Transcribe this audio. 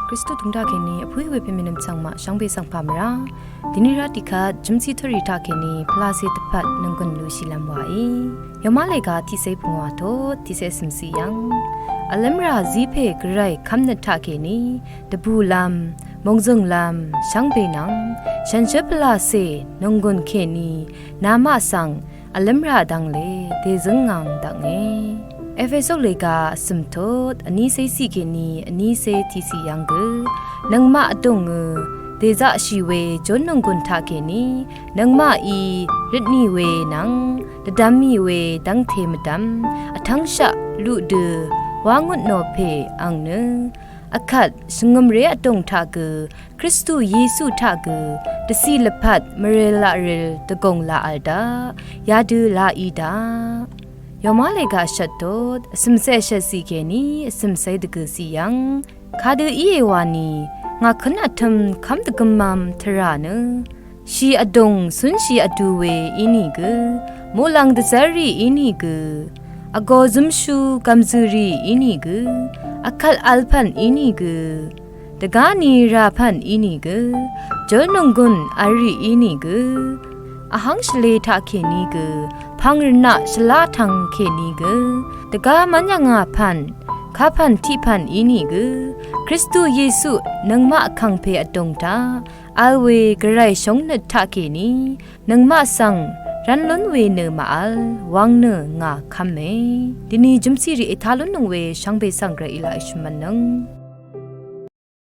คริสตุทุงดาเกนีอพุยเวเปมินมจังมาช่างเบสังพามราดินิราติคาจุมซีทริตาเกนีพลาเซตพัดนังกุนลูชิลัมไว้ยามเลกาที่เซปงวาโตที่เซสมซียังอลัมราจีเพกไรคำนัทาเกนีดบูลัมมงจงลัมช่างเบนังฉันเชพลาเซนังกุนเกนีนามาสังอลัมราดังเลเดซึงงังดังเอเอเฟโซเลกาสมทดอันนี้เซซีเกนีอันนี้เซทีซียังกนังมาตุงเดซาชีเวจนนงกุนทาเกนีนังมาอีริดนีเวนังดดัมมีเวดังเทมดัมอทังชะลุเดวางุนโนเพอังเนอคัดสงมเรอตงทากคริสตุเยซูทากตสีลพัดมเรลาเรลตะกงลาอัลดายาดูลาอีดายอมาเลกาชัดโตสมเซชสีเกนีสมเซดกสียังคาดูอีเอวานีงาขณะทำคำตะกมัมทราเนชีอดงสุนชีอดูเวอินีกโมลังดซารีอินีกอากอซุมชูกัมซูรีอินีกอาคัลอัลพันอินีกตะกานีราพันอินีกจนงกุนอารีอินีกอาหังชเลทาเคนีกพังรณะชลาทังเคนีกตะกามันยังอาพันข้าพันที่พันอินีกคริสตุเยซูนังมาคังเพอตงตาอาเวกระไรชงนทาเคนีนังมาสังรันล้นเวเนมาอัลวังเนงาคัมเมดินีจุมซีรีเอทาลุนนงเวช่างเบสังกระอิลาอิชมันนัง